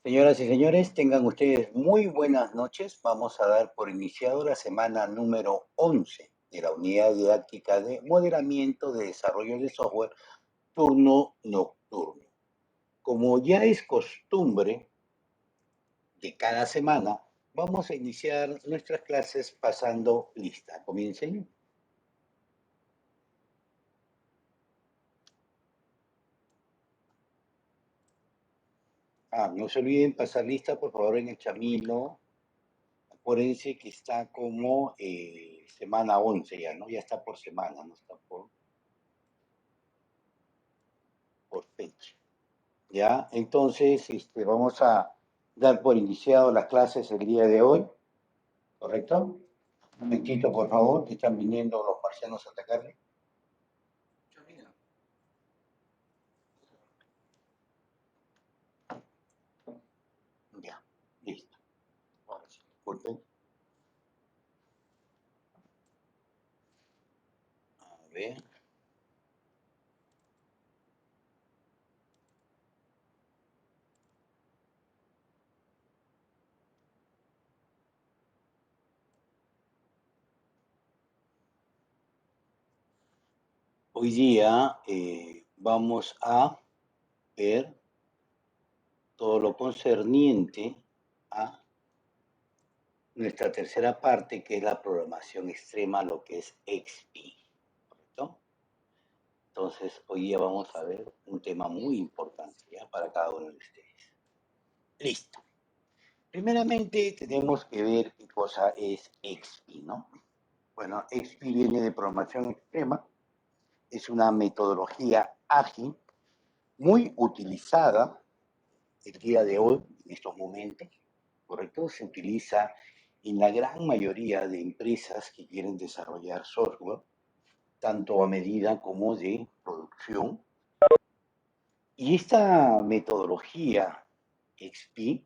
Señoras y señores, tengan ustedes muy buenas noches. Vamos a dar por iniciado la semana número 11 de la unidad didáctica de modelamiento de desarrollo de software turno nocturno. Como ya es costumbre de cada semana, vamos a iniciar nuestras clases pasando lista. Comiencen. No se olviden pasar lista, por favor, en el Chamilo. Acuérdense que está como semana 11 ya, ¿no? Ya está por semana, no está por fecha. ¿Ya? Entonces, vamos a dar por iniciado las clases el día de hoy, ¿correcto? Un momentito, por favor, que están viniendo los marcianos a atacarme. Ya, listo. Ahora sí, disculpen. A ver. Hoy día vamos a ver todo lo concerniente a nuestra tercera parte, que es la programación extrema, lo que es XP, ¿correcto? Entonces, hoy día vamos a ver un tema muy importante, ¿ya? Para cada uno de ustedes. Listo. Primeramente, tenemos que ver qué cosa es XP, ¿no? Bueno, XP viene de programación extrema, es una metodología ágil muy utilizada el día de hoy, en estos momentos, ¿correcto? Se utiliza en la gran mayoría de empresas que quieren desarrollar software, tanto a medida como de producción. Y esta metodología XP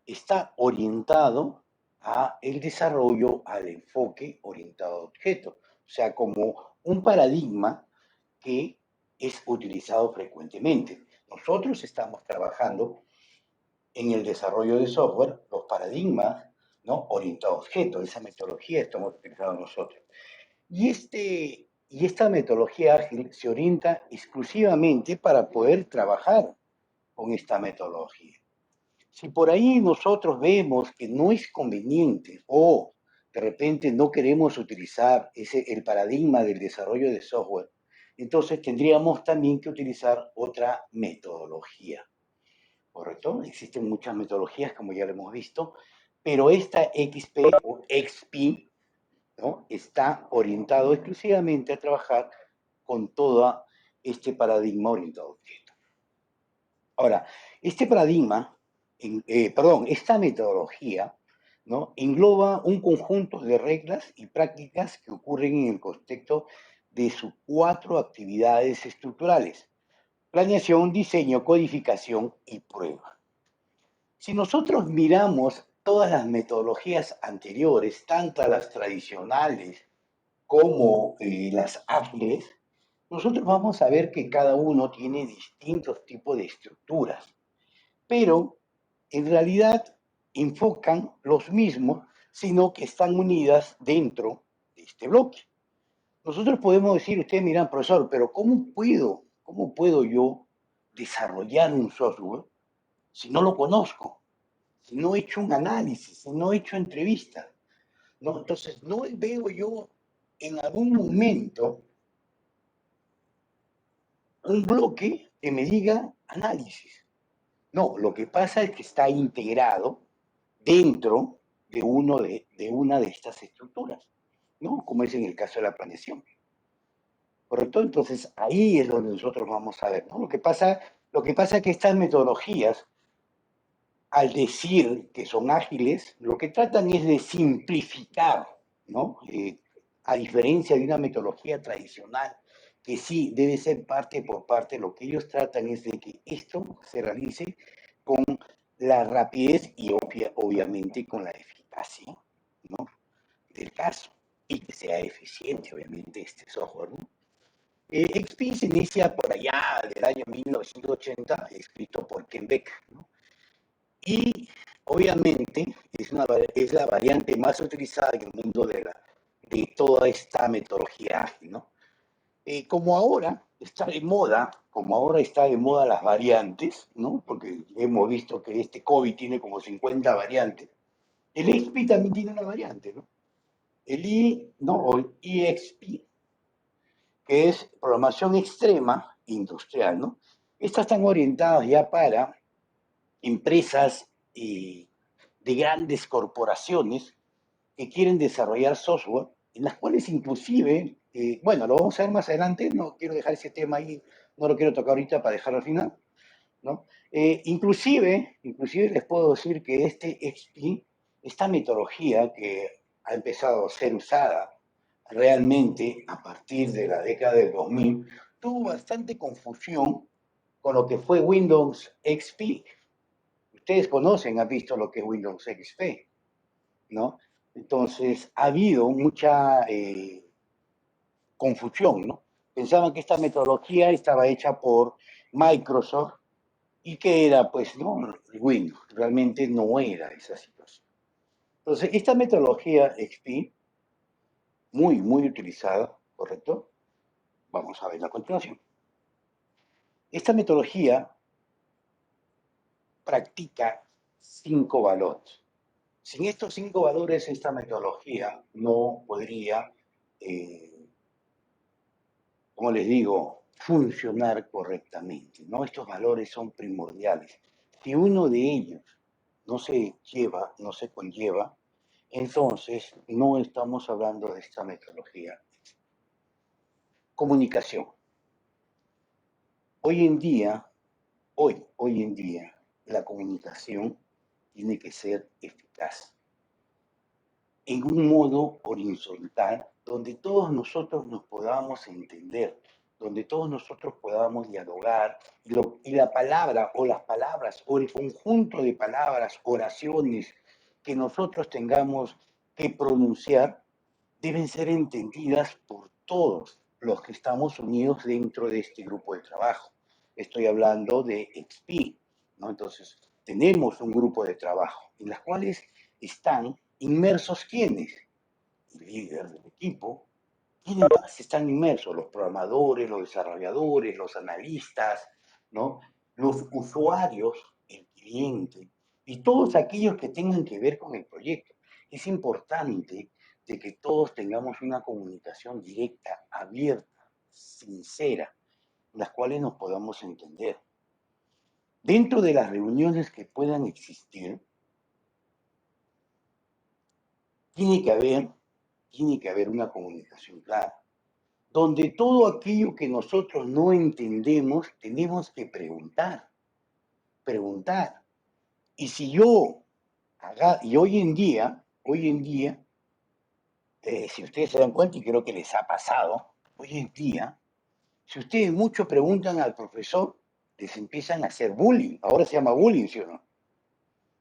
está orientado a el desarrollo, al enfoque orientado a objetos, o sea, como un paradigma que es utilizado frecuentemente. Nosotros estamos trabajando en el desarrollo de software, los paradigmas, ¿no? Orientados a objetos, esa metodología estamos utilizando nosotros. Y esta metodología ágil se orienta exclusivamente para poder trabajar con esta metodología. Si por ahí nosotros vemos que no es conveniente o de repente no queremos utilizar el paradigma del desarrollo de software, entonces tendríamos también que utilizar otra metodología, ¿correcto? Existen muchas metodologías, como ya lo hemos visto, pero esta XP o XP, ¿no? Está orientado exclusivamente a trabajar con todo este paradigma orientado a objetos. Ahora, este paradigma, esta metodología, ¿no? Engloba un conjunto de reglas y prácticas que ocurren en el contexto de sus 4 actividades estructurales: planeación, diseño, codificación y prueba. Si nosotros miramos todas las metodologías anteriores, tanto las tradicionales como las ágiles, nosotros vamos a ver que cada uno tiene distintos tipos de estructuras, pero en realidad enfocan los mismos, sino que están unidas dentro de este bloque. Nosotros podemos decir, ustedes miran, profesor, pero cómo puedo yo desarrollar un software si no lo conozco, si no he hecho un análisis, si no he hecho entrevistas? ¿No? Entonces, no veo yo en algún momento un bloque que me diga análisis. No, lo que pasa es que está integrado dentro de una de estas estructuras, ¿no? Como es en el caso de la planeación. ¿Correcto? Entonces, ahí es donde nosotros vamos a ver, ¿no? Lo que pasa es que estas metodologías, al decir que son ágiles, lo que tratan es de simplificar, ¿no? A diferencia de una metodología tradicional, que sí debe ser parte por parte, lo que ellos tratan es de que esto se realice con la rapidez y obviamente con la eficacia, ¿no? Del caso, y que sea eficiente, obviamente, este software, ¿no? XP se inicia por allá del año 1980, escrito por Ken Beck, ¿no? Y obviamente es la variante más utilizada en el mundo de toda esta metodología ágil, ¿no? Como ahora está de moda, como ahora está de moda las variantes, ¿no? Porque hemos visto que este COVID tiene como 50 variantes. El XP también tiene una variante, ¿no? El ¿no? O el EXP, que es programación extrema industrial, ¿no? Estas están orientadas ya para empresas de grandes corporaciones que quieren desarrollar software, en las cuales inclusive, bueno, lo vamos a ver más adelante, no quiero dejar ese tema ahí, no lo quiero tocar ahorita para dejarlo al final, ¿no? Inclusive les puedo decir que este XP, esta metodología que ha empezado a ser usada realmente a partir de la década del 2000, tuvo bastante confusión con lo que fue Windows XP. Ustedes conocen, han visto lo que es Windows XP, ¿no? Entonces, ha habido mucha confusión, ¿no? Pensaban que esta metodología estaba hecha por Microsoft y que era, pues, ¿no? Windows. Realmente no era esa situación. Entonces, esta metodología XP, muy utilizada, ¿correcto? Vamos a ver a continuación. Esta metodología practica 5 valores. Sin estos 5 valores, esta metodología no podría, como les digo, funcionar correctamente, ¿no? Estos valores son primordiales. Si uno de ellos no se lleva, no se conlleva, entonces no estamos hablando de esta metodología. Comunicación. Hoy en día, hoy en día, la comunicación tiene que ser eficaz en un modo horizontal donde todos nosotros nos podamos entender, donde todos nosotros podamos dialogar y la palabra o las palabras o el conjunto de palabras, oraciones que nosotros tengamos que pronunciar deben ser entendidas por todos los que estamos unidos dentro de este grupo de trabajo. Estoy hablando de XP, ¿no? Entonces, tenemos un grupo de trabajo en las cuales están inmersos quienes, el líder del equipo, quienes más están inmersos, los programadores, los desarrolladores, los analistas, ¿no? Los usuarios, el cliente y todos aquellos que tengan que ver con el proyecto. Es importante de que todos tengamos una comunicación directa, abierta, sincera, en las cuales nos podamos entender. Dentro de las reuniones que puedan existir, tiene que haber, tiene que haber una comunicación clara, donde todo aquello que nosotros no entendemos, tenemos que preguntar. Y si yo y hoy en día, si ustedes se dan cuenta, y creo que les ha pasado, hoy en día, si ustedes mucho preguntan al profesor, les empiezan a hacer bullying. Ahora se llama bullying, ¿sí o no?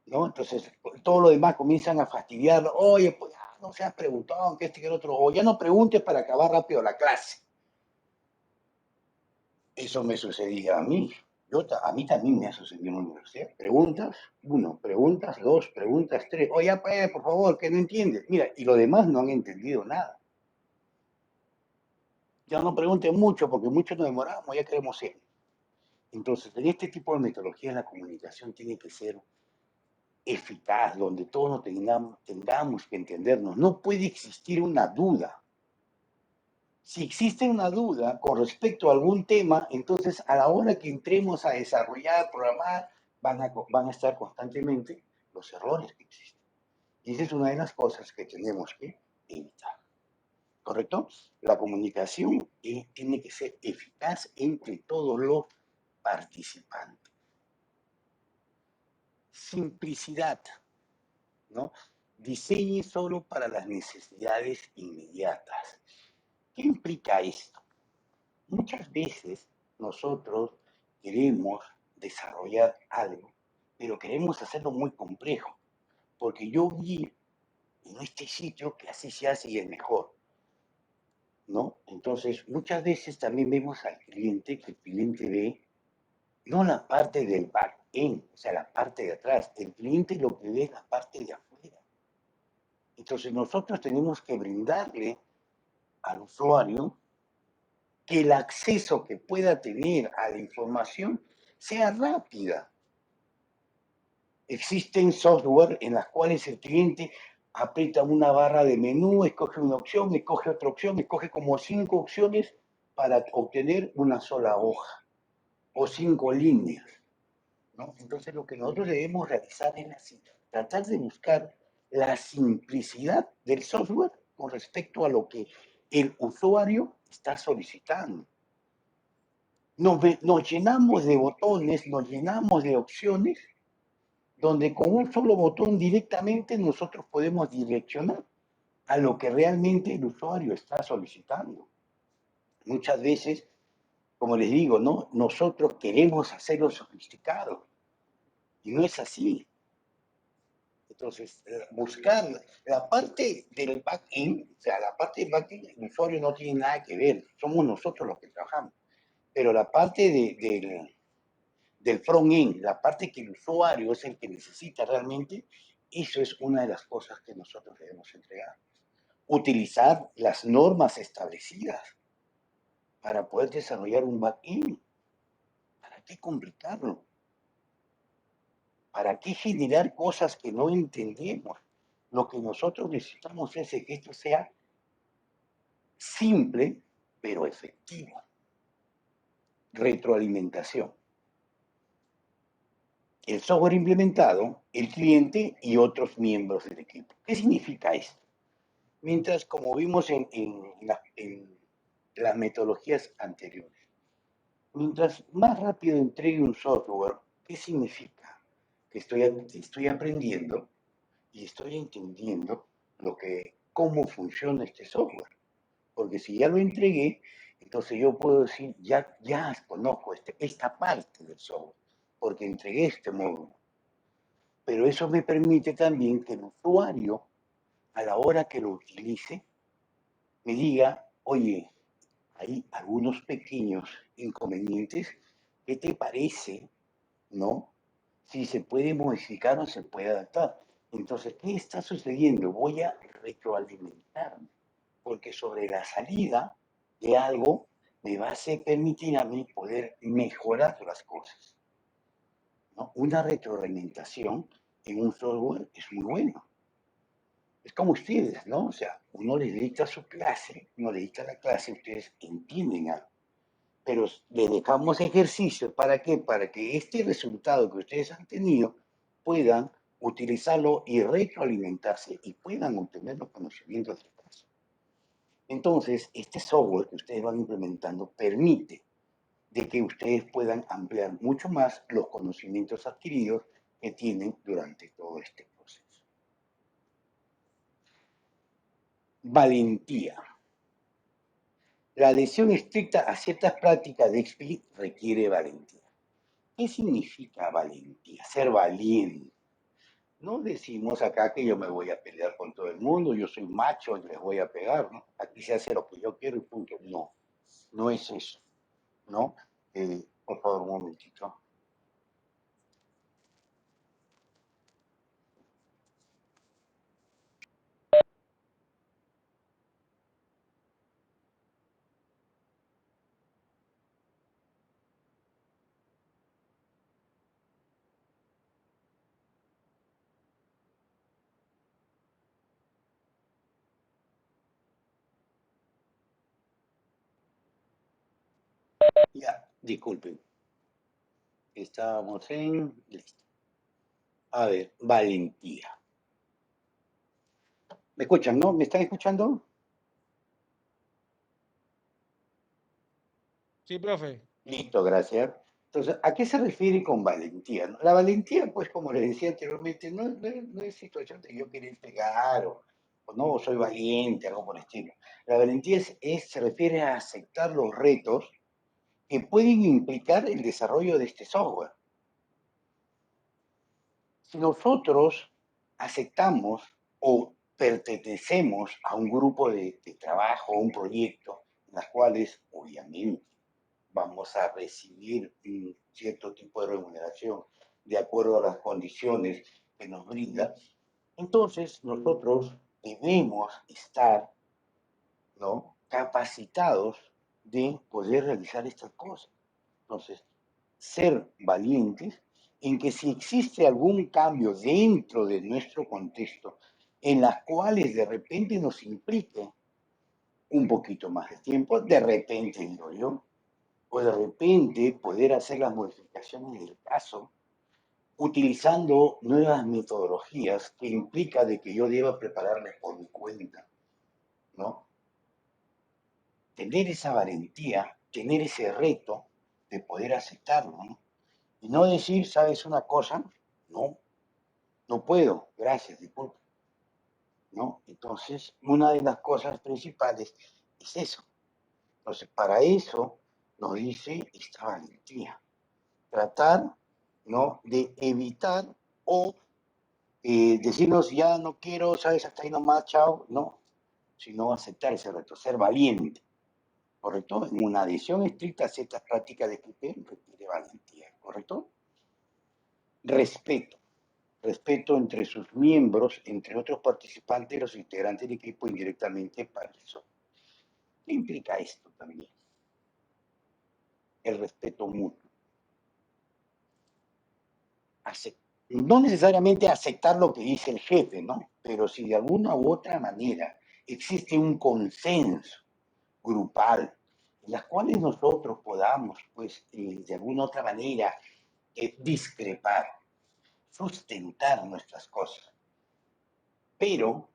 ¿No? Entonces, todo lo demás comienzan a fastidiarlo. Oye, pues ya no seas preguntado, que este que el otro, o ya no preguntes para acabar rápido la clase. Eso me sucedía a mí. A mí también me ha sucedido en la universidad. Preguntas, uno, preguntas, dos, preguntas, tres. Oye, pues, por favor, que no entiendes. Mira, y los demás no han entendido nada. Ya no pregunten mucho, porque mucho nos demoramos, ya queremos ser. Entonces, en este tipo de metodología la comunicación tiene que ser eficaz, donde todos tengamos que entendernos. No puede existir una duda. Si existe una duda con respecto a algún tema, entonces a la hora que entremos a desarrollar, programar, van a estar constantemente los errores que existen. Y esa es una de las cosas que tenemos que evitar. ¿Correcto? La comunicación tiene que ser eficaz entre todos los participantes. Simplicidad, ¿no? Diseñe solo para las necesidades inmediatas. ¿Qué implica esto? Muchas veces nosotros queremos desarrollar algo, pero queremos hacerlo muy complejo, porque yo vi en este sitio que así se hace y es mejor, ¿no? Entonces, muchas veces también vemos al cliente, que el cliente ve no la parte del back, back-end, o sea, la parte de atrás. El cliente lo que ve es la parte de afuera. Entonces nosotros tenemos que brindarle al usuario que el acceso que pueda tener a la información sea rápida. Existen software en las cuales el cliente aprieta una barra de menú, escoge una opción, escoge otra opción, escoge como 5 opciones para obtener una sola hoja o 5 líneas, ¿no? Entonces lo que nosotros debemos realizar es tratar de buscar la simplicidad del software con respecto a lo que el usuario está solicitando. Nos llenamos de botones, nos llenamos de opciones, donde con un solo botón directamente nosotros podemos direccionar a lo que realmente el usuario está solicitando. Muchas veces, como les digo, ¿no? Nosotros queremos hacerlo sofisticado y no es así. Entonces, buscar la parte del back-end, o sea, la parte del back-end, el usuario no tiene nada que ver, somos nosotros los que trabajamos. Pero la parte del front-end, la parte que el usuario es el que necesita realmente, eso es una de las cosas que nosotros debemos entregar. Utilizar las normas establecidas para poder desarrollar un back-end. ¿Para qué complicarlo? ¿Para qué generar cosas que no entendemos? Lo que nosotros necesitamos es que esto sea simple, pero efectivo. Retroalimentación. El software implementado, el cliente y otros miembros del equipo. ¿Qué significa esto? Mientras, como vimos en las metodologías anteriores, mientras más rápido entregue un software, ¿qué significa? Que estoy aprendiendo y estoy entendiendo cómo funciona este software. Porque si ya lo entregué, entonces yo puedo decir, ya conozco esta parte del software, porque entregué este módulo. Pero eso me permite también que el usuario, a la hora que lo utilice, me diga, oye, hay algunos pequeños inconvenientes, ¿qué te parece, no? Si se puede modificar o se puede adaptar. Entonces, ¿qué está sucediendo? Voy a retroalimentarme, porque sobre la salida de algo me va a permitir a mí poder mejorar las cosas, ¿no? Una retroalimentación en un software es muy bueno. Es como ustedes, ¿no? O sea, uno les dicta su clase, uno les dicta la clase, ustedes entienden algo. Pero les dejamos ejercicios, ¿para qué? Para que este resultado que ustedes han tenido puedan utilizarlo y retroalimentarse y puedan obtener los conocimientos del caso. Entonces, este software que ustedes van implementando permite de que ustedes puedan ampliar mucho más los conocimientos adquiridos que tienen durante todo este proceso. Valentía. La adhesión estricta a ciertas prácticas de XP requiere valentía. ¿Qué significa valentía? Ser valiente. No decimos acá que yo me voy a pelear con todo el mundo, yo soy macho y les voy a pegar, ¿no? Aquí se hace lo que yo quiero y punto. No, no es eso, ¿no? Por favor, un momentito. Ya, disculpen. Estábamos en... Listo. A ver, valentía. ¿Me escuchan, no? ¿Me están escuchando? Sí, profe. Listo, gracias. Entonces, ¿a qué se refiere con valentía? ¿No? La valentía, pues, como les decía anteriormente, no es situación de yo querer pegar o no, soy valiente, algo por el estilo. La valentía se refiere a aceptar los retos que pueden implicar el desarrollo de este software. Si nosotros aceptamos o pertenecemos a un grupo de trabajo, un proyecto, en las cuales, obviamente, vamos a recibir un cierto tipo de remuneración de acuerdo a las condiciones que nos brinda, entonces nosotros debemos estar, ¿no?, capacitados de poder realizar estas cosas. Entonces, ser valientes en que si existe algún cambio dentro de nuestro contexto, en las cuales de repente nos implique un poquito más de tiempo, de repente digo yo, o de repente poder hacer las modificaciones del caso utilizando nuevas metodologías que implica de que yo deba prepararme por mi cuenta, ¿no? Tener esa valentía, tener ese reto de poder aceptarlo, ¿no? Y no decir, ¿sabes una cosa? No, no puedo, gracias, disculpe, ¿no? Entonces, una de las cosas principales es eso. Entonces, para eso nos dice esta valentía. Tratar, ¿no?, de evitar o decirnos, ya no quiero, ¿sabes? Hasta ahí nomás, chao, no, sino aceptar ese reto, ser valiente, ¿correcto? En una adhesión estricta a ciertas prácticas de criterio requiere valentía, ¿correcto? Respeto. Respeto entre sus miembros, entre otros participantes, los integrantes del equipo indirectamente para eso. ¿Qué implica esto también? El respeto mutuo. No necesariamente aceptar lo que dice el jefe, ¿no? Pero si de alguna u otra manera existe un consenso grupal, en las cuales nosotros podamos, pues, de alguna otra manera, discrepar, sustentar nuestras cosas. Pero,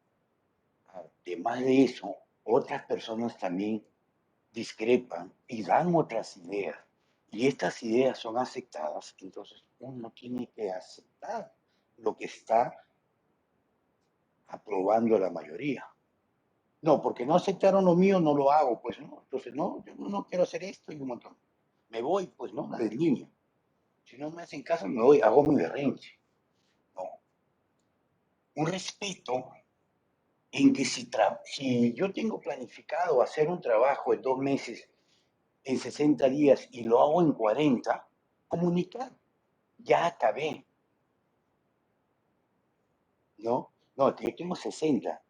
además de eso, otras personas también discrepan y dan otras ideas. Y estas ideas son aceptadas, entonces uno tiene que aceptar lo que está aprobando la mayoría. No, porque no aceptaron lo mío, no lo hago, pues no. Entonces, no, yo no quiero hacer esto y un montón. Me voy, pues no, la del niño. Si no me hacen caso, me voy, hago mi berrinche. No. Un respeto en que si yo tengo planificado hacer un trabajo en 2 meses, en 60 días y lo hago en 40, comunicar. Ya acabé. ¿No? No, yo tengo 60.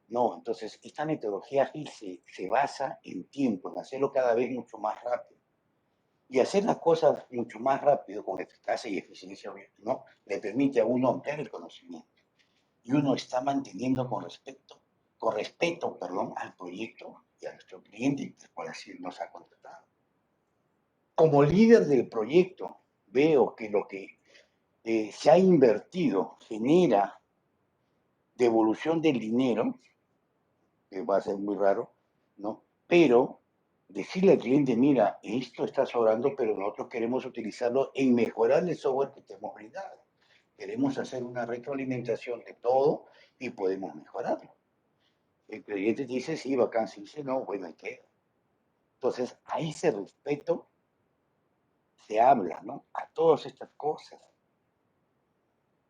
No, entonces esta metodología ágil se basa en tiempo, en hacerlo cada vez mucho más rápido. Y hacer las cosas mucho más rápido, con eficacia y eficiencia, ¿no?, le permite a uno ampliar el conocimiento. Y uno está manteniendo con respeto, perdón, al proyecto y a nuestro cliente, el cual así nos ha contratado. Como líder del proyecto, veo que lo que se ha invertido genera devolución del dinero, que va a ser muy raro, ¿no? Pero decirle al cliente, mira, esto está sobrando, pero nosotros queremos utilizarlo en mejorar el software que te hemos brindado. Queremos hacer una retroalimentación de todo y podemos mejorarlo. El cliente dice, sí, bacán, si dice, no, bueno, hay que. Entonces, a ese respeto se habla, ¿no? A todas estas cosas.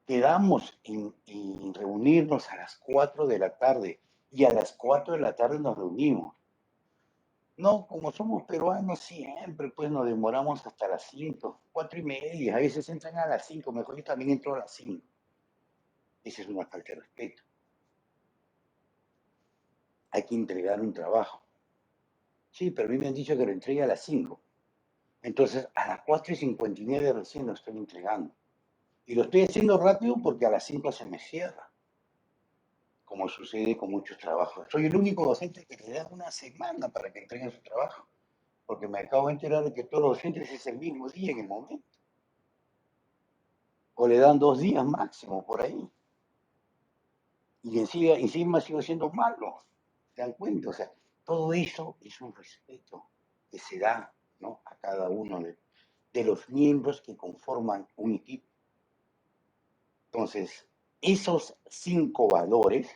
Quedamos en reunirnos a las 4 de la tarde y a las 4 de la tarde nos reunimos. No, como somos peruanos siempre, pues nos demoramos hasta las 5, 4:30, a veces entran a las 5, mejor yo también entro a las 5. Esa es una falta de respeto. Hay que entregar un trabajo. Sí, pero a mí me han dicho que lo entregue a las 5. Entonces, a las 4:59 recién lo estoy entregando. Y lo estoy haciendo rápido porque a las 5 se me cierra, como sucede con muchos trabajos. Soy el único docente que le da una semana para que entreguen su trabajo, porque me acabo de enterar de que todos los docentes es el mismo día en el momento. O le dan 2 días máximo por ahí. Y encima sigo siendo malo. ¿Se dan cuenta? O sea, todo eso es un respeto que se da, ¿no?, a cada uno de los miembros que conforman un equipo. Entonces, esos cinco valores,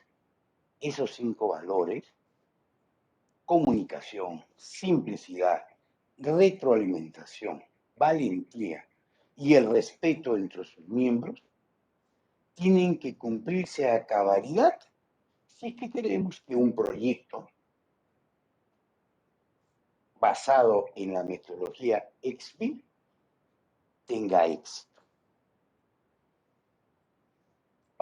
comunicación, simplicidad, retroalimentación, valentía y el respeto entre sus miembros, tienen que cumplirse a cabalidad si es que queremos que un proyecto basado en la metodología XP tenga éxito.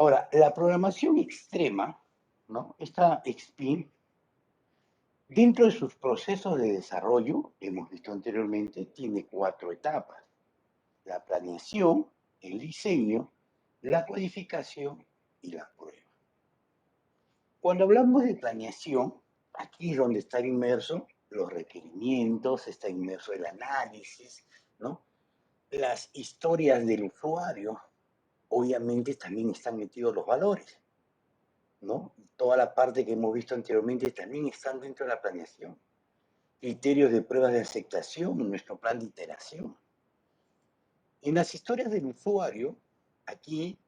Ahora, la programación extrema, ¿no? Esta XP, dentro de sus procesos de desarrollo, hemos visto anteriormente, tiene 4 etapas: la planeación, el diseño, la codificación y la prueba. Cuando hablamos de planeación, aquí es donde están inmersos los requerimientos, está inmerso el análisis, ¿no? Las historias del usuario, obviamente también están metidos los valores, ¿no? Toda la parte que hemos visto anteriormente también están dentro de la planeación. Criterios de pruebas de aceptación, nuestro plan de iteración. En las historias del usuario, aquí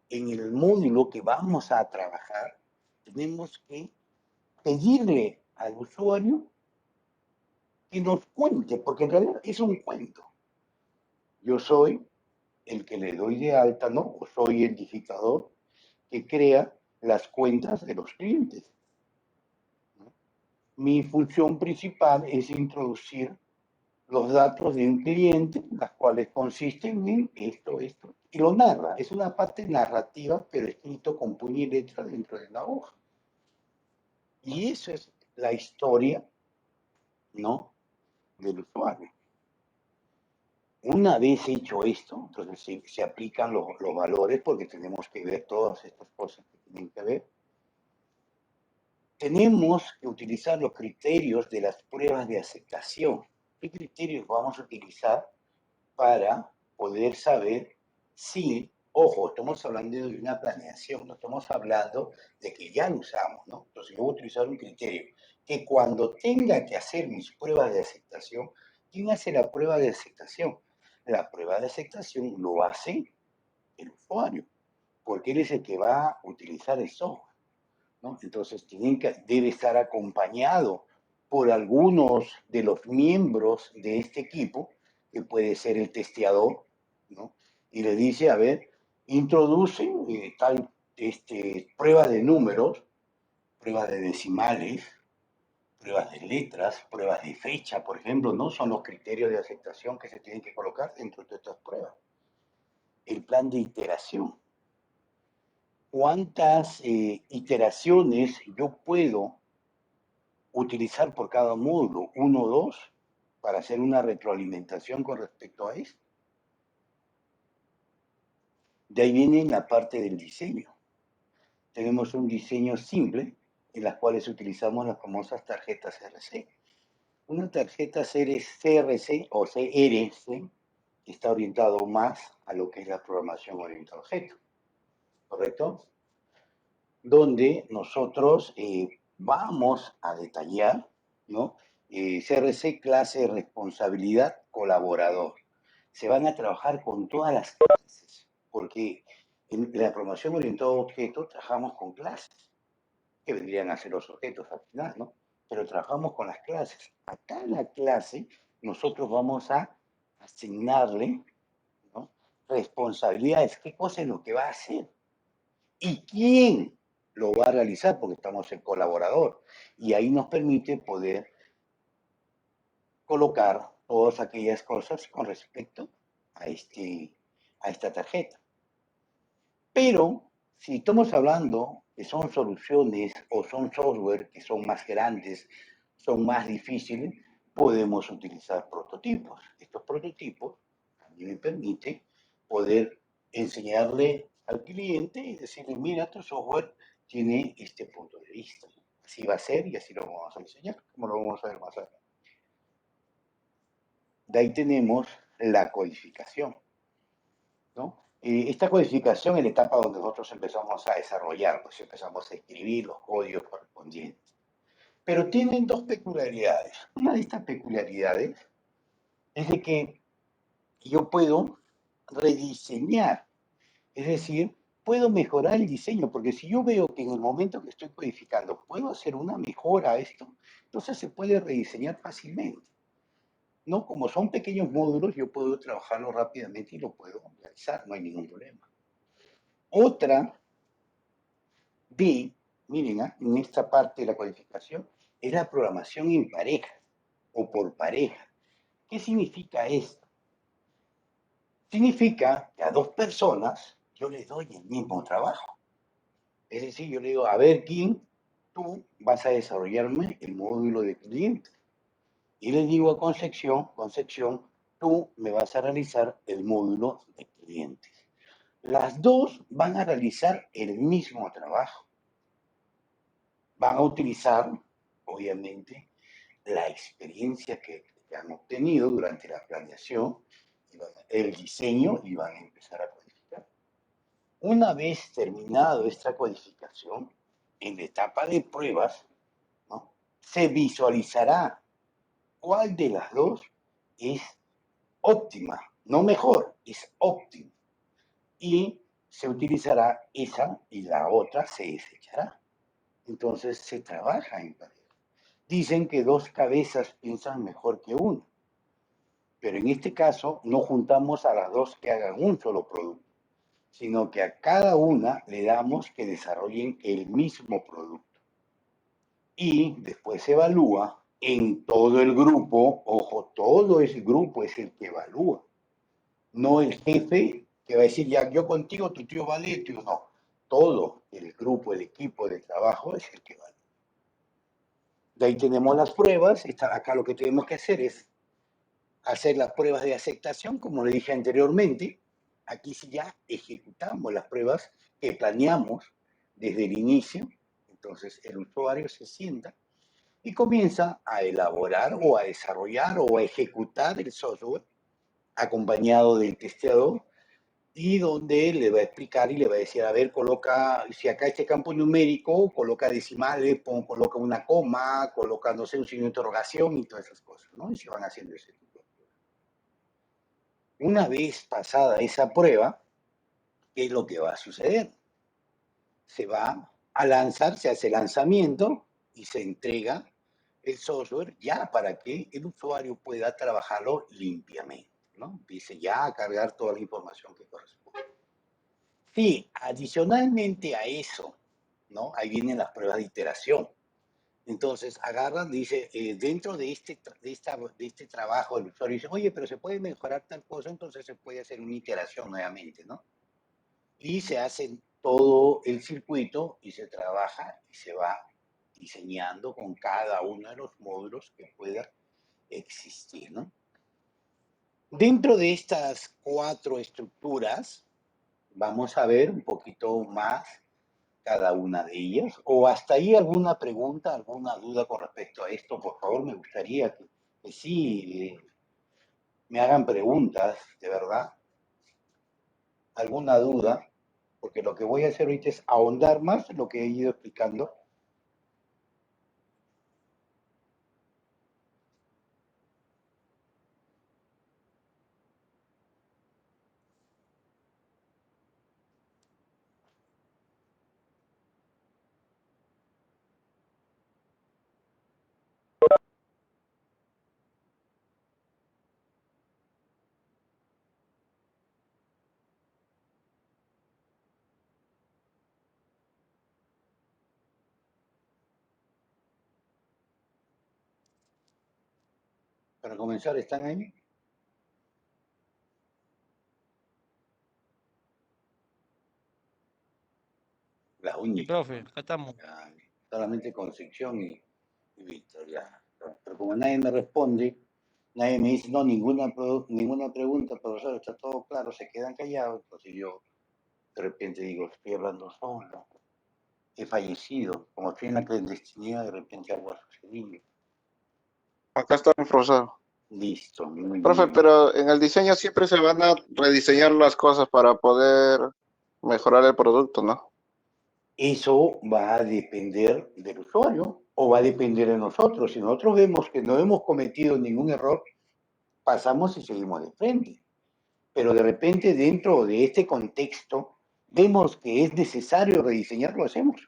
en el módulo que vamos a trabajar, tenemos que pedirle al usuario que nos cuente, porque en realidad es un cuento. Yo soy el que le doy de alta, ¿no? O soy el digitador que crea las cuentas de los clientes, ¿no? Mi función principal es introducir los datos de un cliente, las cuales consisten en esto, y lo narra. Es una parte narrativa, pero escrito con puño y letra dentro de la hoja. Y eso es la historia, ¿no? Del usuario. Una vez hecho esto, entonces se aplican los valores, porque tenemos que ver todas estas cosas que tienen que ver. Tenemos que utilizar los criterios de las pruebas de aceptación. ¿Qué criterios vamos a utilizar para poder saber si, ojo, estamos hablando de una planeación, no estamos hablando de que ya lo usamos, ¿no? Entonces yo voy a utilizar un criterio que cuando tenga que hacer mis pruebas de aceptación, ¿quién hace la prueba de aceptación? La prueba de aceptación lo hace el usuario, porque él es el que va a utilizar el software, ¿no? Entonces debe estar acompañado por algunos de los miembros de este equipo, que puede ser el testeador, ¿no? Y le dice, a ver, introduce tal pruebas de números, pruebas de decimales, pruebas de letras, pruebas de fecha, por ejemplo, ¿no? Son los criterios de aceptación que se tienen que colocar dentro de estas pruebas. El plan de iteración. ¿Cuántas iteraciones yo puedo utilizar por cada módulo? ¿Uno o dos? Para hacer una retroalimentación con respecto a esto. De ahí viene la parte del diseño. Tenemos un diseño simple en las cuales utilizamos las famosas tarjetas CRC. Una tarjeta CRC o CRC está orientado más a lo que es la programación orientada a objetos, ¿correcto? Donde nosotros vamos a detallar, ¿no? CRC, clase, responsabilidad, colaborador. Se van a trabajar con todas las clases, porque en la programación orientada a objetos trabajamos con clases, que vendrían a ser los objetos al final, ¿no? Pero trabajamos con las clases. A cada clase nosotros vamos a asignarle, ¿no? Responsabilidades, qué cosa es lo que va a hacer y quién lo va a realizar, porque estamos en colaborador. Y ahí nos permite poder colocar todas aquellas cosas con respecto a, a esta tarjeta. Pero si estamos hablando que son soluciones o son software que son más grandes, son más difíciles, podemos utilizar prototipos. Estos prototipos a mí me permite poder enseñarle al cliente y decirle, mira, tu software tiene este punto de vista. Así va a ser y así lo vamos a diseñar, como lo vamos a ver más adelante. De ahí tenemos la codificación, ¿no? Esta codificación es la etapa donde nosotros empezamos a desarrollar, pues empezamos a escribir los códigos correspondientes. Pero tienen dos peculiaridades. Una de estas peculiaridades es de que yo puedo rediseñar, es decir, puedo mejorar el diseño, porque si yo veo que en el momento que estoy codificando puedo hacer una mejora a esto, entonces se puede rediseñar fácilmente. No, como son pequeños módulos, yo puedo trabajarlo rápidamente y lo puedo realizar, no hay ningún problema. Otra B, miren, en esta parte de la codificación, es la programación en pareja o por pareja. ¿Qué significa esto? Significa que a dos personas yo les doy el mismo trabajo. Es decir, yo le digo, a ver, ¿quién? Tú vas a desarrollarme el módulo de cliente. Y le digo a Concepción, tú me vas a realizar el módulo de clientes. Las dos van a realizar el mismo trabajo. Van a utilizar, obviamente, la experiencia que han obtenido durante la planeación, el diseño y van a empezar a codificar. Una vez terminado esta codificación, en la etapa de pruebas, ¿no? Se visualizará cuál de las dos es óptima, no mejor, es óptima. Y se utilizará esa y la otra se desechará. Entonces se trabaja en pareja. Dicen que dos cabezas piensan mejor que una, pero en este caso no juntamos a las dos que hagan un solo producto, sino que a cada una le damos que desarrollen el mismo producto. Y después se evalúa en todo el grupo, ojo, todo ese grupo es el que evalúa, no el jefe que va a decir, ya yo contigo, tu tío vale, tío no. Todo el grupo, el equipo de trabajo es el que vale. De ahí tenemos las pruebas, acá lo que tenemos que hacer es hacer las pruebas de aceptación, como le dije anteriormente. Aquí sí ya ejecutamos las pruebas que planeamos desde el inicio. Entonces el usuario se sienta y comienza a elaborar o a desarrollar o a ejecutar el software acompañado del testeador y donde le va a explicar y le va a decir, a ver, coloca, si acá este campo numérico, coloca decimales, coloca una coma, coloca, no sé, un signo de interrogación y todas esas cosas, ¿no? Y se van haciendo ese tipo. Una vez pasada esa prueba, ¿qué es lo que va a suceder? Se va a lanzar, se hace el lanzamiento y se entrega el software ya para que el usuario pueda trabajarlo limpiamente, ¿no? Empiece ya a cargar toda la información que corresponde. Sí, adicionalmente a eso, ¿no? Ahí vienen las pruebas de iteración. Entonces agarran, dice, dentro de este trabajo el usuario dice, oye, pero se puede mejorar tal cosa, entonces se puede hacer una iteración nuevamente, ¿no? Y se hace todo el circuito y se trabaja y se va diseñando con cada uno de los módulos que pueda existir, ¿no? Dentro de estas cuatro estructuras, vamos a ver un poquito más cada una de ellas. O hasta ahí alguna pregunta, alguna duda con respecto a esto, por favor, me gustaría que sí me hagan preguntas, de verdad, alguna duda, porque lo que voy a hacer ahorita es ahondar más en lo que he ido explicando. Para comenzar, ¿están ahí? La Y única, profe, ¿no? acá estamos. Ya, solamente Concepción y Víctor, ya. Pero como nadie me responde, nadie me dice, no, ninguna pregunta, profesor, está todo claro, se quedan callados, entonces yo de repente digo, estoy hablando solo, he fallecido, como estoy en la clandestinidad, de repente algo ha sucedido. Acá está el profesor. Listo, muy Profe, bien. pero en el diseño siempre se van a rediseñar las cosas para poder mejorar el producto, ¿no? Eso va a depender del usuario o va a depender de nosotros. Si nosotros vemos que no hemos cometido ningún error, pasamos y seguimos de frente. Pero de repente dentro de este contexto vemos que es necesario rediseñar, lo hacemos.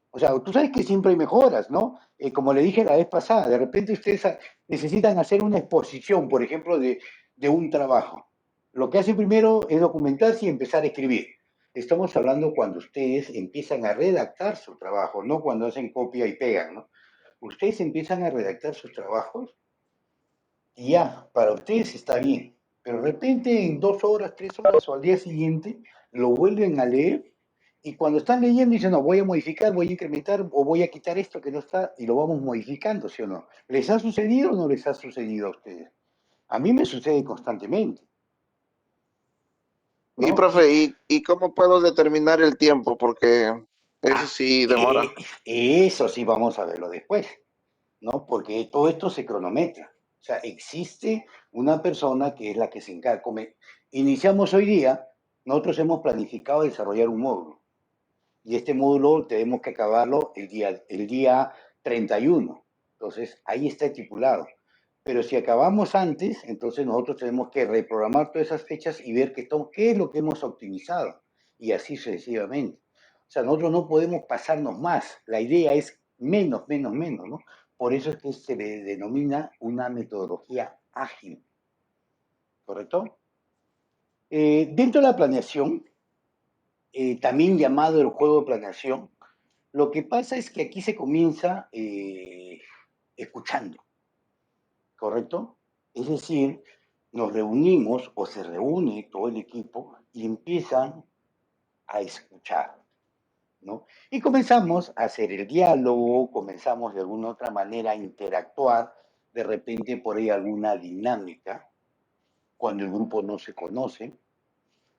O sea, tú sabes que siempre hay mejoras, ¿no? Como le dije la vez pasada, de repente ustedes necesitan hacer una exposición, por ejemplo, de un trabajo. Lo que hacen primero es documentarse y empezar a escribir. Estamos hablando cuando ustedes empiezan a redactar su trabajo, no cuando hacen copia y pegan, ¿no? Ustedes empiezan a redactar sus trabajos y ya, para ustedes está bien. Pero de repente en 2 horas, 3 horas o al día siguiente lo vuelven a leer Y cuando están leyendo dicen, no, voy a modificar, voy a incrementar o voy a quitar esto que no está y lo vamos modificando, ¿sí o no? ¿Les ha sucedido o no les ha sucedido a ustedes? A mí me sucede constantemente, Y ¿no? profe, ¿y cómo puedo determinar el tiempo? Porque eso Ah, sí demora. eso sí vamos a verlo después, ¿no? Porque todo esto se cronometra. O sea, existe una persona que es la que se encarga. Iniciamos hoy día, nosotros hemos planificado desarrollar un módulo. Y este módulo tenemos que acabarlo el día 31. Entonces, ahí está estipulado. Pero si acabamos antes, entonces nosotros tenemos que reprogramar todas esas fechas y ver qué es lo que hemos optimizado. Y así sucesivamente. O sea, nosotros no podemos pasarnos más. La idea es menos, menos, menos, ¿no? Por eso es que se le denomina una metodología ágil, ¿correcto? Dentro de la planeación, también llamado el juego de planeación, lo que pasa es que aquí se comienza escuchando, ¿correcto? Es decir, nos reunimos o se reúne todo el equipo y empiezan a escuchar, ¿no? Y comenzamos a hacer el diálogo, comenzamos de alguna otra manera a interactuar, de repente por ahí alguna dinámica, cuando el grupo no se conoce,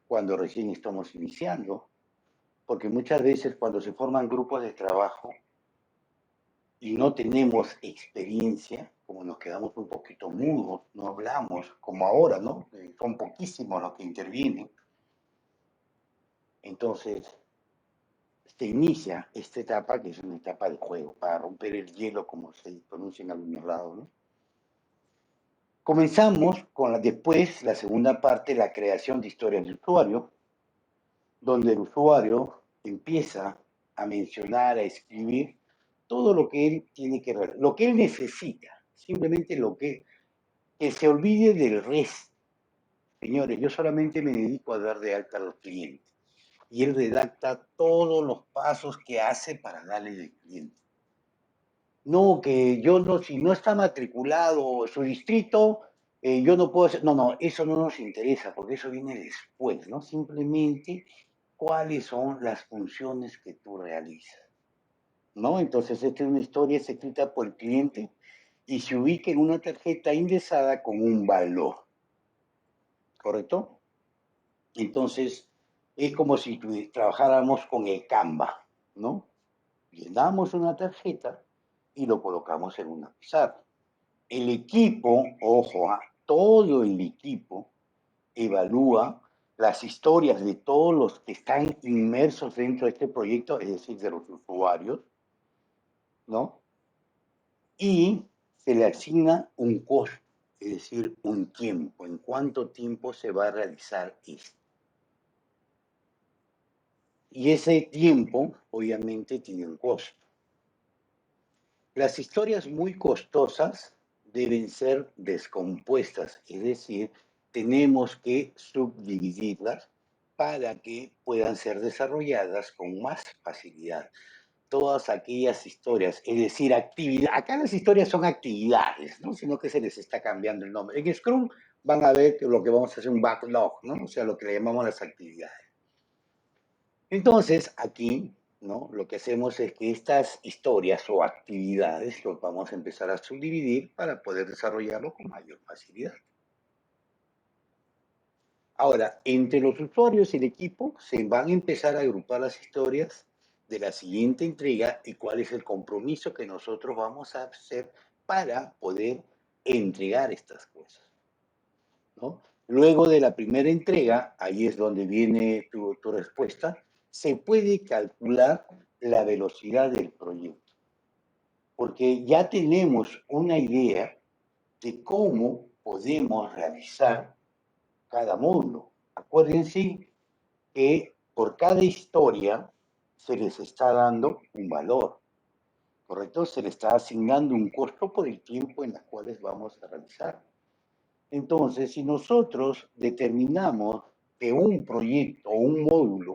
cuando recién estamos iniciando, porque muchas veces cuando se forman grupos de trabajo, y no tenemos experiencia, como nos quedamos un poquito mudos, no hablamos, como ahora, ¿no? Son poquísimos los que intervienen. Entonces, se inicia esta etapa, que es una etapa de juego, para romper el hielo, como se pronuncia en algunos lados, ¿no? Comenzamos con después, la segunda parte, la creación de historias de usuario, donde el usuario empieza a mencionar, a escribir todo lo que él tiene que ver, lo que él necesita, simplemente que se olvide del resto. Señores, yo solamente me dedico a dar de alta a los clientes y él redacta todos los pasos que hace para darle al cliente. No, que yo no, si no está matriculado su distrito, yo no puedo hacer, no, no, eso no nos interesa porque eso viene después, ¿no? Simplemente cuáles son las funciones que tú realizas, ¿no? Entonces, esta es una historia escrita por el cliente y se ubica en una tarjeta indexada con un valor, ¿correcto? Entonces, es como si trabajáramos con el Canva, ¿no? Llenamos una tarjeta y lo colocamos en una pizarra. El equipo, ojo, todo el equipo evalúa las historias de todos los que están inmersos dentro de este proyecto, es decir, de los usuarios, ¿no? Y se le asigna un costo, es decir, un tiempo, en cuánto tiempo se va a realizar esto. Y ese tiempo, obviamente, tiene un costo. Las historias muy costosas deben ser descompuestas, es decir, tenemos que subdividirlas para que puedan ser desarrolladas con más facilidad. Todas aquellas historias, es decir, acá las historias son actividades, ¿no? Sino que se les está cambiando el nombre. En Scrum van a ver que lo que vamos a hacer es un backlog, ¿no? O sea, lo que le llamamos las actividades. Entonces, aquí, ¿no? Lo que hacemos es que estas historias o actividades los vamos a empezar a subdividir para poder desarrollarlo con mayor facilidad. Ahora, entre los usuarios y el equipo se van a empezar a agrupar las historias de la siguiente entrega y cuál es el compromiso que nosotros vamos a hacer para poder entregar estas cosas, ¿no? Luego de la primera entrega, ahí es donde viene tu respuesta, se puede calcular la velocidad del proyecto, porque ya tenemos una idea de cómo podemos realizar cada módulo. Acuérdense que por cada historia se les está dando un valor, ¿correcto? Se les está asignando un costo por el tiempo en el cual vamos a realizar. Entonces, si nosotros determinamos que un proyecto o un módulo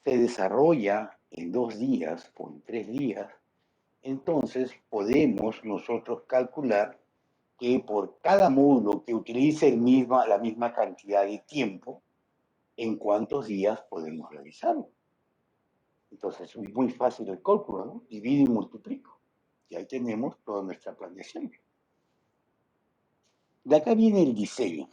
se desarrolla en 2 días o en 3 días, entonces podemos nosotros calcular que por cada módulo que utilice la misma cantidad de tiempo, en cuántos días podemos realizarlo. Entonces es muy fácil el cálculo, ¿no? Divido y multiplico. Y ahí tenemos toda nuestra planeación. De acá viene el diseño,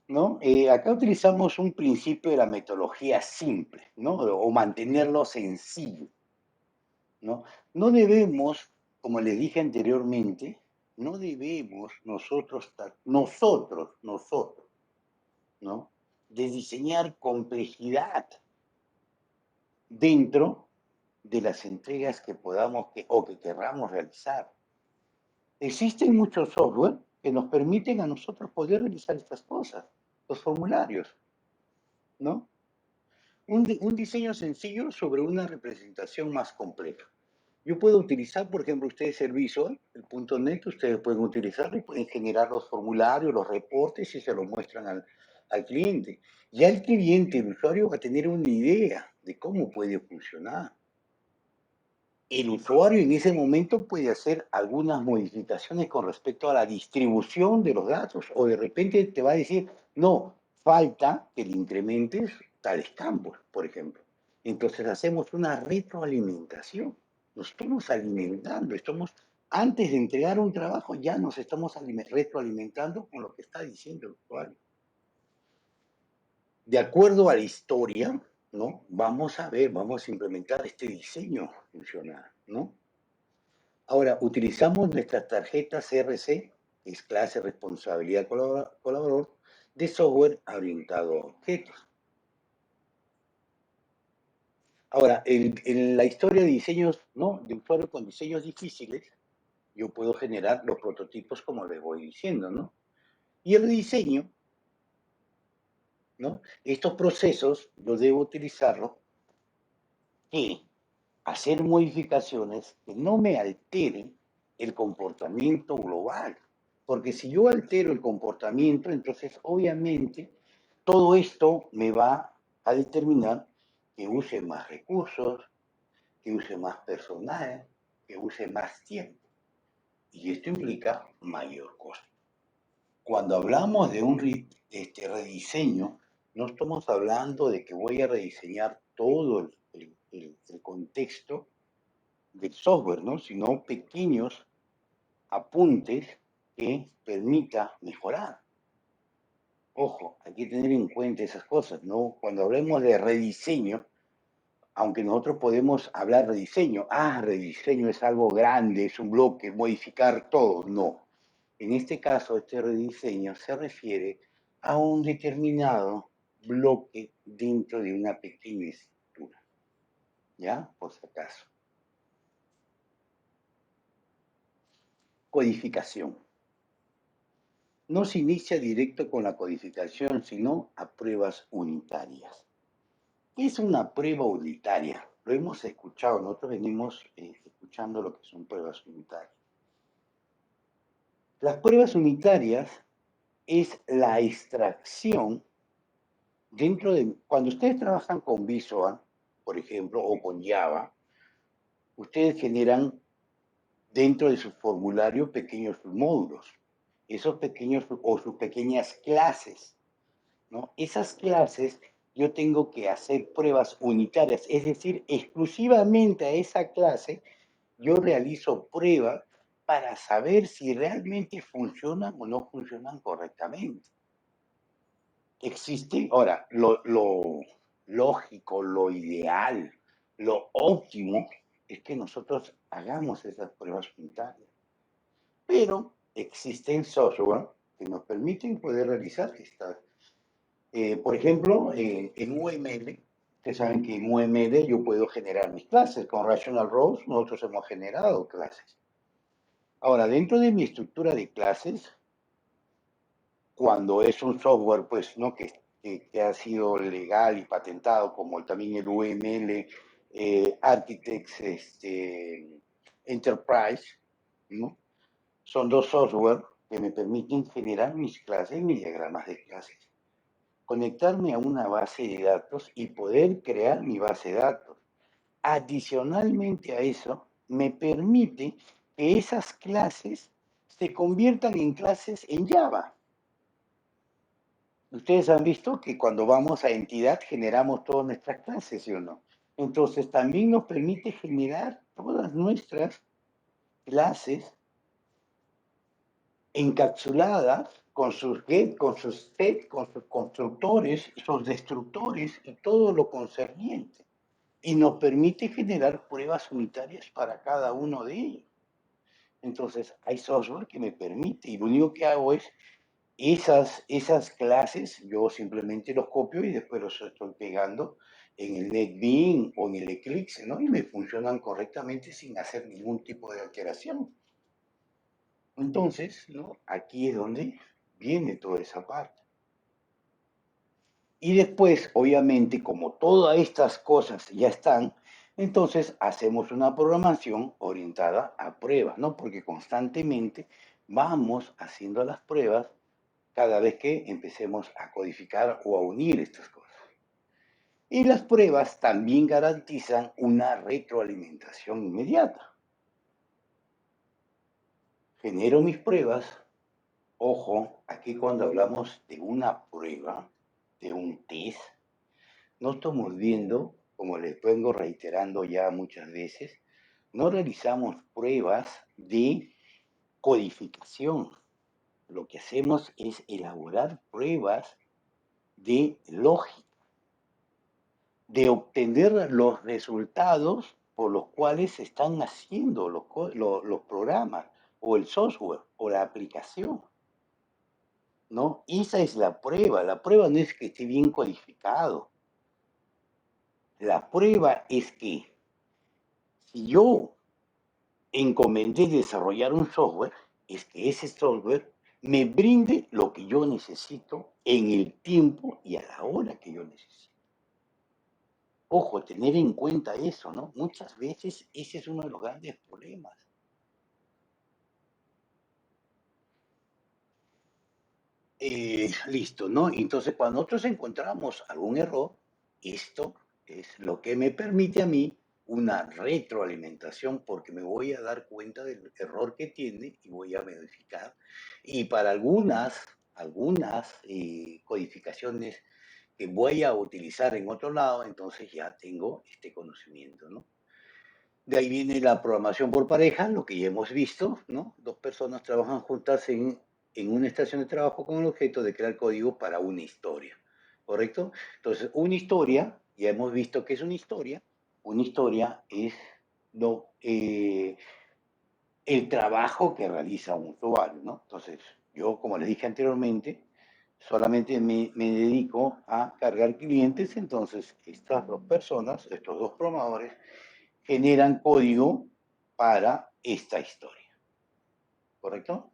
¿no? Acá utilizamos un principio de la metodología simple, ¿no? O mantenerlo sencillo, ¿no? No debemos, como les dije anteriormente, no debemos nosotros, ¿no? De diseñar complejidad dentro de las entregas que podamos o que querramos realizar. Existen muchos software que nos permiten a nosotros poder realizar estas cosas, los formularios, ¿no? Un diseño sencillo sobre una representación más compleja. Yo puedo utilizar, por ejemplo, ustedes el Visual, el .NET, ustedes pueden utilizarlo y pueden generar los formularios, los reportes y se los muestran al cliente. Ya el cliente, el usuario, va a tener una idea de cómo puede funcionar. El usuario en ese momento puede hacer algunas modificaciones con respecto a la distribución de los datos o de repente te va a decir, no, falta que le incrementes tales campos, por ejemplo. Entonces hacemos una retroalimentación. Nos estamos alimentando, antes de entregar un trabajo ya nos estamos retroalimentando con lo que está diciendo el usuario. De acuerdo a la historia, ¿no? Vamos a implementar este diseño funcional, ¿no? Ahora, utilizamos nuestras tarjetas CRC, que es clase responsabilidad colaborador, de software orientado a objetos. Ahora, en la historia de diseños, ¿no? De usuario con diseños difíciles, yo puedo generar los prototipos como les voy diciendo, ¿no? Y el diseño, ¿no? Estos procesos yo debo utilizarlos que hacer modificaciones que no me alteren el comportamiento global. Porque si yo altero el comportamiento, entonces obviamente todo esto me va a determinar que use más recursos, que use más personal, que use más tiempo. Y esto implica mayor costo. Cuando hablamos de un rediseño, no estamos hablando de que voy a rediseñar todo el contexto del software, ¿no? Sino pequeños apuntes que permita mejorar. Ojo, hay que tener en cuenta esas cosas, ¿no? Cuando hablemos de rediseño, aunque nosotros podemos hablar de rediseño, rediseño es algo grande, es un bloque, modificar todo, no. En este caso, este rediseño se refiere a un determinado bloque dentro de una pequeña estructura, ¿ya? Por si acaso. Codificación. No se inicia directo con la codificación, sino a pruebas unitarias. ¿Qué es una prueba unitaria? Lo hemos escuchado, nosotros venimos escuchando lo que son pruebas unitarias. Las pruebas unitarias es la extracción dentro de... Cuando ustedes trabajan con Visual, por ejemplo, o con Java, ustedes generan dentro de su formulario pequeños módulos. Esos pequeños o sus pequeñas clases, ¿no? Esas clases yo tengo que hacer pruebas unitarias, es decir, exclusivamente a esa clase yo realizo pruebas para saber si realmente funcionan o no funcionan correctamente. Existe, ahora, lo lógico, lo ideal, lo óptimo es que nosotros hagamos esas pruebas unitarias. Pero existen software que nos permiten poder realizar estas. Por ejemplo, en UML, ustedes saben que en UML yo puedo generar mis clases. Con Rational Rows nosotros hemos generado clases. Ahora, dentro de mi estructura de clases, cuando es un software, pues, ¿no? que ha sido legal y patentado, como también el UML Architects Enterprise, ¿no? Son dos software que me permiten generar mis clases, mis diagramas de clases, conectarme a una base de datos y poder crear mi base de datos. Adicionalmente a eso, me permite que esas clases se conviertan en clases en Java. Ustedes han visto que cuando vamos a entidad generamos todas nuestras clases, ¿sí o no? Entonces también nos permite generar todas nuestras clases encapsuladas con sus get, con sus set, con sus constructores, sus destructores y todo lo concerniente. Y nos permite generar pruebas unitarias para cada uno de ellos. Entonces, hay software que me permite, y lo único que hago es esas clases, yo simplemente los copio y después los estoy pegando en el NetBeans o en el Eclipse, ¿no? Y me funcionan correctamente sin hacer ningún tipo de alteración. Entonces, ¿no? Aquí es donde viene toda esa parte. Y después, obviamente, como todas estas cosas ya están, entonces hacemos una programación orientada a pruebas, ¿no? Porque constantemente vamos haciendo las pruebas cada vez que empecemos a codificar o a unir estas cosas. Y las pruebas también garantizan una retroalimentación inmediata. Genero mis pruebas. Ojo, aquí cuando hablamos de una prueba, de un test, no estamos viendo, como les vengo reiterando ya muchas veces, no realizamos pruebas de codificación. Lo que hacemos es elaborar pruebas de lógica, de obtener los resultados por los cuales se están haciendo los programas o el software o la aplicación, ¿no? Esa es la prueba. La prueba no es que esté bien codificado. La prueba es que si yo encomendé desarrollar un software, es que ese software me brinde lo que yo necesito en el tiempo y a la hora que yo necesito. Ojo, tener en cuenta eso, ¿no? Muchas veces ese es uno de los grandes problemas. Listo, ¿no? Entonces, cuando nosotros encontramos algún error, esto es lo que me permite a mí una retroalimentación porque me voy a dar cuenta del error que tiene y voy a verificar. Y para algunas codificaciones que voy a utilizar en otro lado, entonces ya tengo este conocimiento, ¿no? De ahí viene la programación por pareja, lo que ya hemos visto, ¿no? Dos personas trabajan juntas en una estación de trabajo con el objeto de crear código para una historia, ¿correcto? Entonces, una historia, ya hemos visto que es una historia es lo, el trabajo que realiza un usuario, ¿no? Entonces, yo, como les dije anteriormente, solamente me dedico a cargar clientes, entonces estas dos personas, estos dos programadores, generan código para esta historia, ¿correcto?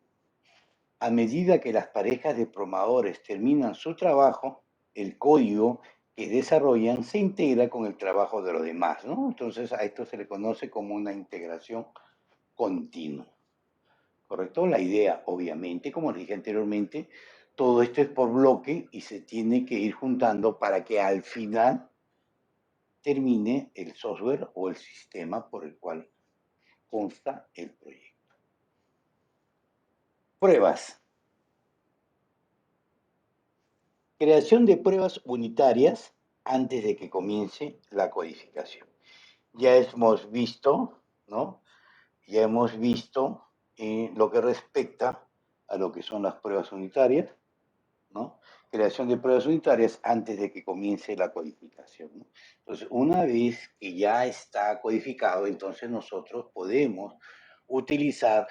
A medida que las parejas de programadores terminan su trabajo, el código que desarrollan se integra con el trabajo de los demás, ¿no? Entonces a esto se le conoce como una integración continua, ¿correcto? La idea, obviamente, como les dije anteriormente, todo esto es por bloque y se tiene que ir juntando para que al final termine el software o el sistema por el cual consta el proyecto. Pruebas. Creación de pruebas unitarias antes de que comience la codificación. Ya hemos visto, ¿no? Ya hemos visto lo que respecta a lo que son las pruebas unitarias, ¿no? Creación de pruebas unitarias antes de que comience la codificación, ¿no? Entonces, una vez que ya está codificado, entonces nosotros podemos utilizar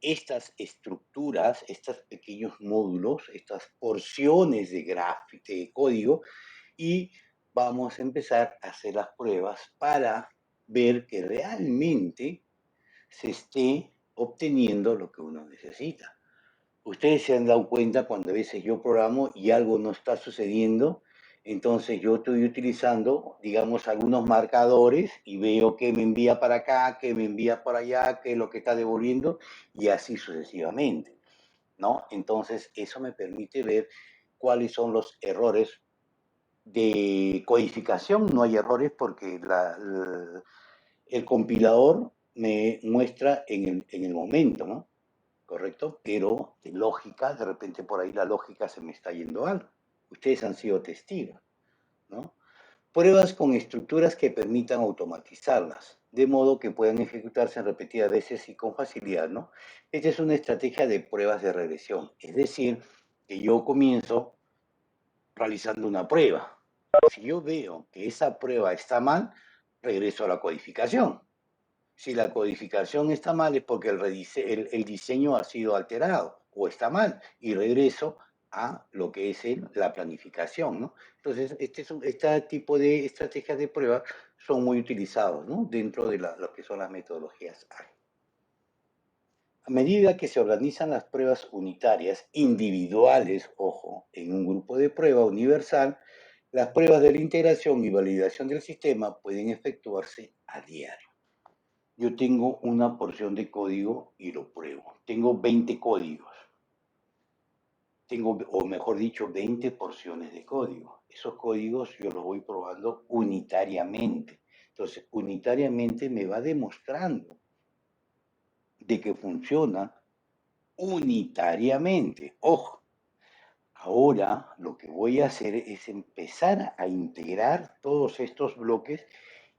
estas estructuras, estos pequeños módulos, estas porciones de código y vamos a empezar a hacer las pruebas para ver que realmente se esté obteniendo lo que uno necesita. Ustedes se han dado cuenta cuando a veces yo programo y algo no está sucediendo, entonces yo estoy utilizando, digamos, algunos marcadores y veo que me envía para acá, que me envía para allá, que es lo que está devolviendo y así sucesivamente, ¿no? Entonces eso me permite ver cuáles son los errores de codificación. No hay errores porque el compilador me muestra en el momento, ¿no? ¿Correcto? Pero de lógica, de repente por ahí la lógica se me está yendo algo. Ustedes han sido testigos, ¿no? Pruebas con estructuras que permitan automatizarlas, de modo que puedan ejecutarse repetidas veces y con facilidad, ¿no? Esta es una estrategia de pruebas de regresión, es decir, que yo comienzo realizando una prueba. Si yo veo que esa prueba está mal, regreso a la codificación. Si la codificación está mal es porque el diseño ha sido alterado o está mal y regreso a lo que es la planificación, ¿no? Entonces, este tipo de estrategias de prueba son muy utilizados, ¿no? Dentro de lo que son las metodologías ágiles. A medida que se organizan las pruebas unitarias, individuales, ojo, en un grupo de prueba universal, las pruebas de la integración y validación del sistema pueden efectuarse a diario. Yo tengo una porción de código y lo pruebo. Tengo 20 códigos. Tengo, o mejor dicho, 20 porciones de código. Esos códigos yo los voy probando unitariamente. Entonces, unitariamente me va demostrando de que funciona unitariamente. Ojo, ahora lo que voy a hacer es empezar a integrar todos estos bloques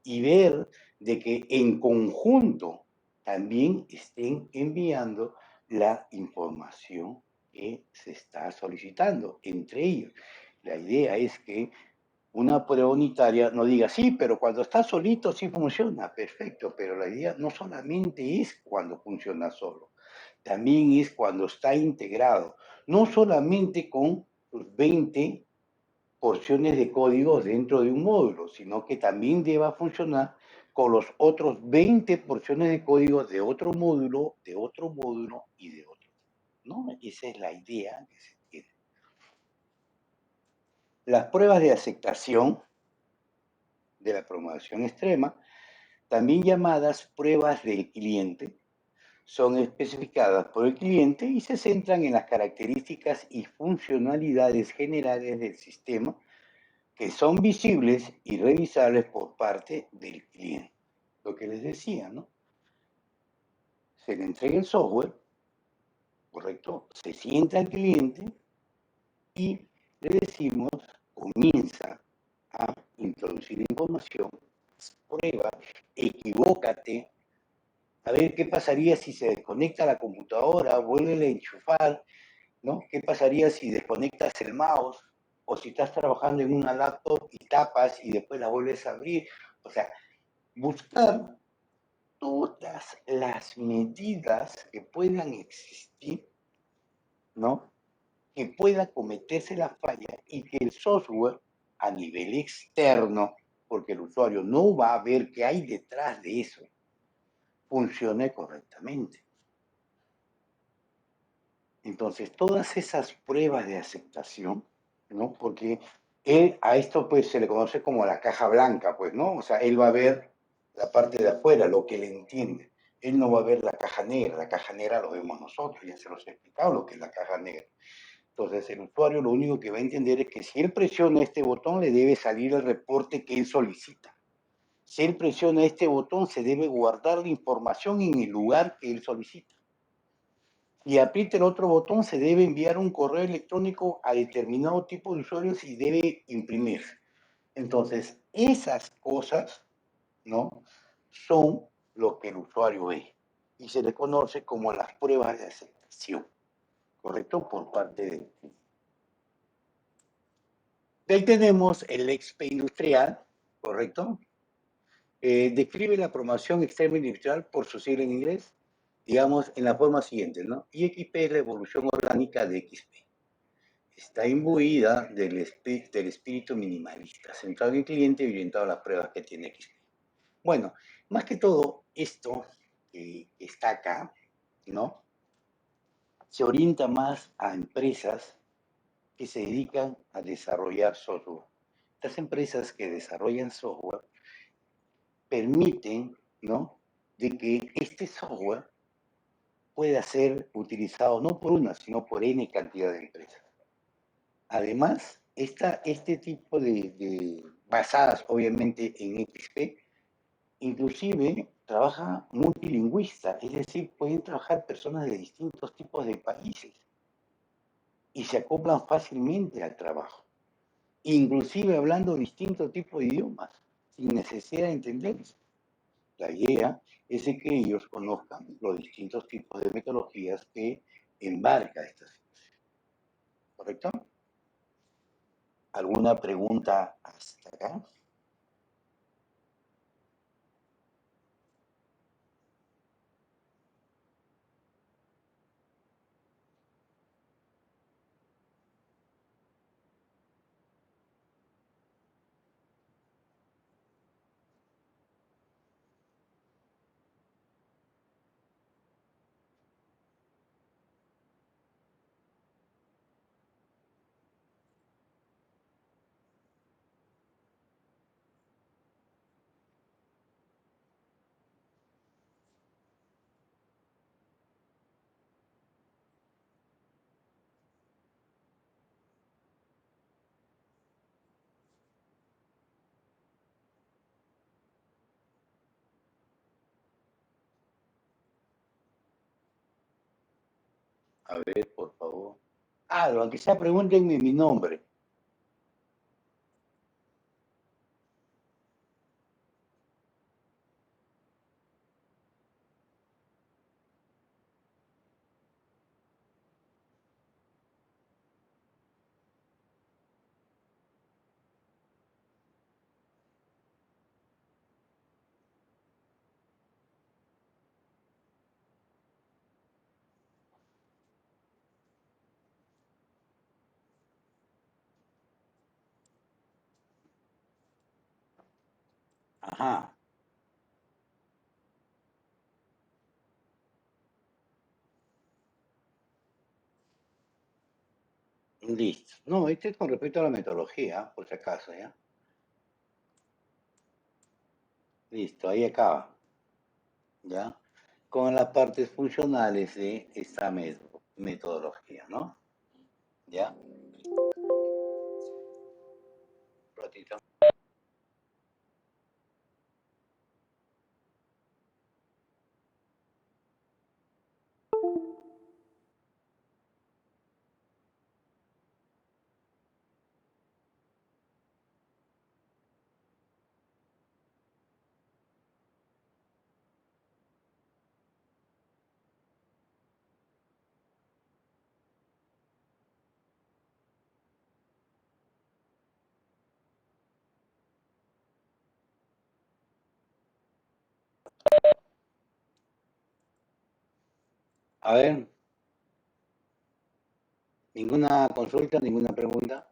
y ver de que en conjunto también estén enviando la información que se está solicitando entre ellos. La idea es que una prueba unitaria no diga, sí, pero cuando está solito sí funciona, perfecto, pero la idea no solamente es cuando funciona solo, también es cuando está integrado, no solamente con sus 20 porciones de códigos dentro de un módulo, sino que también deba funcionar con los otros 20 porciones de códigos de otro módulo y de otro, ¿no? Esa es la idea que se tiene. Las pruebas de aceptación de la programación extrema, también llamadas pruebas del cliente, son especificadas por el cliente y se centran en las características y funcionalidades generales del sistema que son visibles y revisables por parte del cliente. Lo que les decía, ¿no? Se le entrega el software, ¿correcto? Se sienta al cliente y le decimos, comienza a introducir información, prueba, equivócate, a ver qué pasaría si se desconecta la computadora, vuelve a enchufar, ¿no? ¿Qué pasaría si desconectas el mouse o si estás trabajando en una laptop y tapas y después la vuelves a abrir? O sea, buscar todas las medidas que puedan existir, ¿no? Que pueda cometerse la falla y que el software a nivel externo, porque el usuario no va a ver qué hay detrás de eso, funcione correctamente. Entonces, todas esas pruebas de aceptación, ¿no? Porque a esto pues se le conoce como la caja blanca, pues, ¿no? O sea, él va a ver la parte de afuera, lo que le entiende. Él no va a ver la caja negra lo vemos nosotros, ya se los he explicado lo que es la caja negra. Entonces, el usuario lo único que va a entender es que si él presiona este botón, le debe salir el reporte que él solicita. Si él presiona este botón, se debe guardar la información en el lugar que él solicita. Y aprieta el otro botón, se debe enviar un correo electrónico a determinado tipo de usuarios y debe imprimirse. Entonces, esas cosas, ¿no? Son lo que el usuario ve y se le conoce como las pruebas de aceptación, ¿correcto? Por parte del cliente. De ahí tenemos el XP industrial, ¿correcto? Describe la programación externa industrial por su sigla en inglés, digamos, en la forma siguiente, ¿no? XP es la evolución orgánica de XP. Está imbuida del espíritu minimalista, centrado en el cliente y orientado a las pruebas que tiene XP. Bueno, más que todo, esto que está acá, ¿no? Se orienta más a empresas que se dedican a desarrollar software. Estas empresas que desarrollan software permiten, ¿no? De que este software pueda ser utilizado no por una, sino por N cantidad de empresas. Además, este tipo basadas obviamente en XP, inclusive trabaja multilingüista, es decir, pueden trabajar personas de distintos tipos de países y se acoplan fácilmente al trabajo. inclusive hablando distintos tipos de idiomas, sin necesidad de entenderse. La idea es de que ellos conozcan los distintos tipos de metodologías que embarca esta situación. ¿Correcto? ¿Alguna pregunta hasta acá? A ver, por favor. Ah, aunque sea pregúntenme mi nombre. Ajá, listo. No, este es con respecto a la metodología, por si acaso, ¿ya? Listo, ahí acaba, ¿ya? Con las partes funcionales de esta metodología, ¿no? ¿Ya? Un ratito. A ver, ninguna consulta, ninguna pregunta.